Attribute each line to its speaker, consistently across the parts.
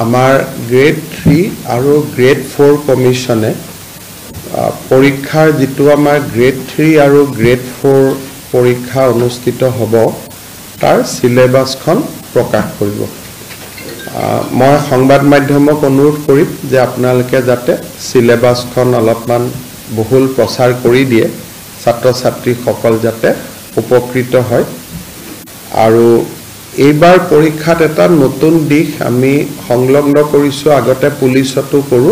Speaker 1: আমাৰ গ্ৰেড 3 আৰু গ্ৰেড 4 কমিশনে পৰীক্ষাৰ যেটো আমাৰ গ্ৰেড 3 আৰু গ্ৰেড 4 পৰীক্ষা অনুষ্ঠিত হ'ব তাৰ সিলেবাসখন প্ৰকাশ কৰিব মই সংবাদ মাধ্যমক অনুৰোধ কৰিম যে আপোনালোকে যাতে সিলেবাসখন অলপমান বহুল প্ৰচাৰ কৰি দিয়ে ছাত্ৰ ছাত্ৰী সকল যাতে উপকৃত হয় আৰু এইবাৰ পৰীক্ষাত এটা নতুন দিশ আমি সংলগ্ন কৰিছো আগতে পুলিচতো কৰো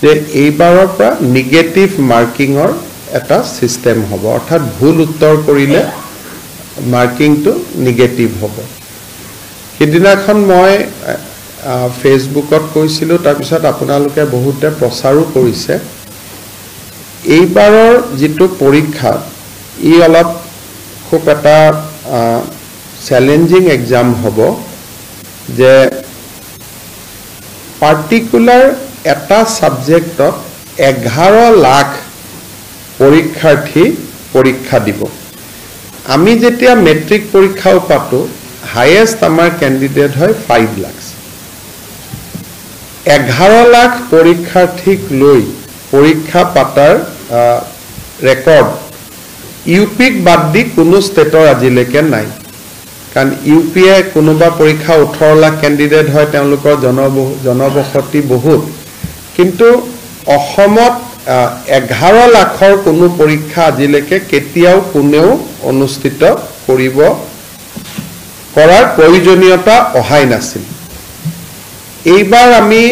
Speaker 1: যে এইবাৰৰ পৰা নেগেটিভ মাৰ্কিংৰ এটা সিস্টেম হ'ব অৰ্থাৎ ভুল উত্তৰ কৰিলে মাৰ্কিংটো নেগেটিভ হ'ব কিদিনাখন মই ফেসবুকত কৈছিলো তাৰ পিছত আপোনালোকে বহুতে প্ৰচাৰো কৰিছে এইবাৰৰ যেটো পৰীক্ষা ই অলপ খুব এটা চ্যালেঞ্জিং এক্সাম হ'ব যে পাৰ্টিকুলাৰ এটা সাবজেক্টত 11 লাখ পৰীক্ষাৰ্থী পৰীক্ষা দিব আমি যেতিয়া মেট্ৰিক পৰীক্ষাও পাতো হাইয়েস্ট আমাৰ ক্যান্ডিডেট হয় 5 লাখ 11 লাখ পৰীক্ষাৰ্থীক লৈ পৰীক্ষা পাতাৰ ৰেকৰ্ড ইউপিক বাদ দি কোনো ষ্টেটৰ আজিলৈকে নাই কাৰণ ইউপিএ কোনোবা পৰীক্ষা 18 লাখ ক্যান্ডিডেট হয় তেওঁলোকৰ জনবসতি বহুত কিন্তু অসমত 11 লাখৰ কোনো পৰীক্ষা আজিলৈকে কেতিয়াও কোনেও অনুষ্ঠিত কৰাৰ প্ৰয়োজনীয়তা অহাই নাছিল এইবাৰ আমি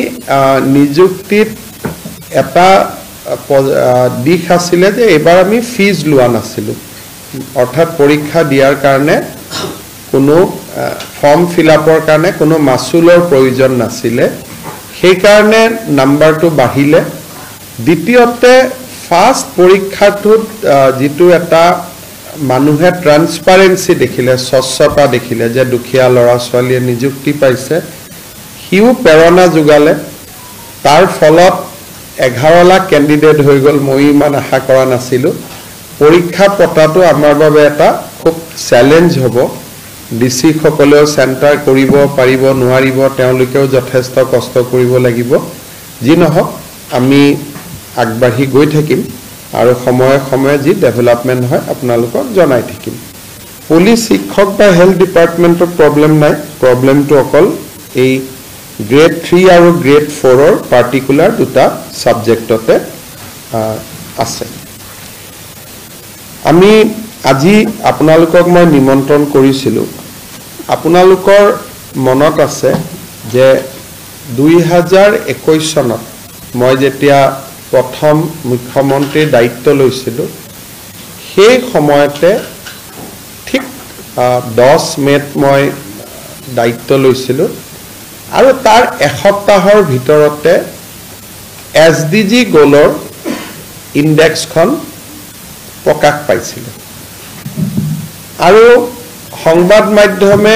Speaker 1: নিযুক্তিত এটা দিশ আছিলে যে এবাৰ আমি ফিজ লোৱা নাছিলো অৰ্থাৎ পৰীক্ষা দিয়াৰ কাৰণে কোনো ফৰ্ম ফিল আপৰ কাৰণে কোনো মাসুলৰ প্ৰয়োজন নাছিলে সেই কাৰণে নাম্বাৰটো বাঢ়িলে দ্বিতীয়তে ফাৰ্স্ট পৰীক্ষাটোত যেটো এটা মানুহে ট্ৰান্সপাৰেন্সি দেখিলে স্বচ্ছতা দেখিলে যে দুখীয়া লৰা ছোৱালীয়ে নিযুক্তি পাইছে হিউ প্ৰেৰণা যোগালে তাৰ ফলত 11 লাখ ক্যান্ডিডেট হৈ গল মই ইমান আশা কৰা নাছিলো পৰীক্ষা পতাটো আমাৰ বাবে এটা খুব চ্যালেঞ্জ হ'ব ডিসি সকলেও সেন্টাৰ কৰিব পাৰিব নোৱাৰিব তেওঁলোকেও যথেষ্ট কষ্ট কৰিব লাগিব যি নহওক আমি আগবাঢ়ি গৈ থাকিম আৰু সময়ে সময়ে যি ডেভেলপমেন্ট হয় আপোনালোকক জনাই থাকিম পুলিচ শিক্ষক বা হেলথ ডিপাৰ্টমেন্টৰ প্ৰবলেম নাই প্ৰবলেমটো অকল এই গ্ৰেড 3 আৰু গ্ৰেড 4 ৰ পাৰ্টিকুলাৰ দুটা সাবজেক্টতে আছে আমি আজি আপোনালোকক মই নিমন্ত্ৰণ কৰিছিলো আপোনালোকৰ মনত আছে যে 2021 চনত মই যেতিয়া প্ৰথম মুখ্যমন্ত্ৰীৰ দায়িত্ব লৈছিলো সেই সময়তে ঠিক 10 মেত মই দায়িত্ব লৈছিলো আৰু তাৰ এসপ্তাহৰ ভিতৰতে এসডিজি গোলৰ ইনডেক্সখন প্ৰকাশ পাইছিল আৰু সংবাদ মাধ্যমে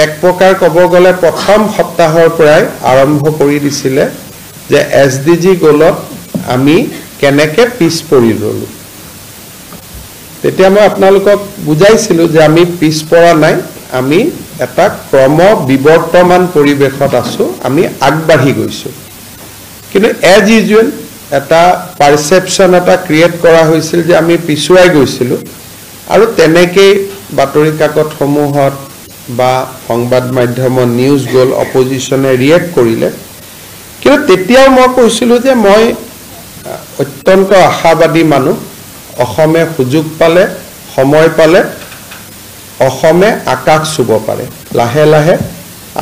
Speaker 1: এক প্ৰকাৰ ক'ব গলে প্ৰথম সপ্তাহৰ পৰাই আৰম্ভ কৰি দিছিলে যে এসডিজি গোলত আমি কেনেকে পিছ পৰি ৰলো তেতিয়া মই আপোনালোকক বুজাইছিলো যে আমি পিছ পৰা নাই আমি এটা ক্ৰম বিৱৰ্তমান পৰিবেশত আছো আমি আগবাঢ়ি গৈছো কিন্তু এজ ইউজুৱেল এটা পাৰসেপশন এটা ক্ৰিয়েট কৰা হৈছিল যে আমি পিছুৱাই গৈছিলো আৰু তেনেকৈ বাতৰি কাকত সমূহত বা সংবাদ মাধ্যমৰ নিউজ গল অপজিশনে ৰিয়েক্ট কৰিলে কিন্তু তেতিয়াও মই কৈছিলো যে মই অত্যন্ত আশাবাদী মানুহ অসমে সুযোগ পালে সময় পালে অসমে আকাশ চুব পাৰে লাহে লাহে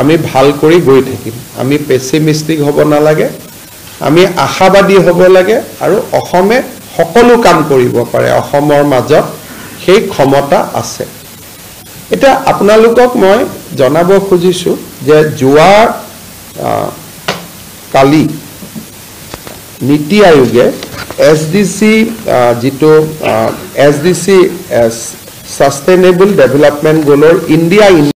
Speaker 1: আমি ভাল কৰি গৈ থাকিম আমি পেছিমিষ্টিক হ'ব নালাগে আমি আশাবাদী হ'ব লাগে আৰু অসমে সকলো কাম কৰিব পাৰে অসমৰ মাজত সেই ক্ষমতা আছে এটা আপোনালোকক মই জনাব খুজিছো যে যোৱা কালি নীতি আয়োগে এসডিসি যেটো এসডিসি সাস্টেইনেবল ডেভেলপমেন্ট গোলৰ ইন্ডিয়া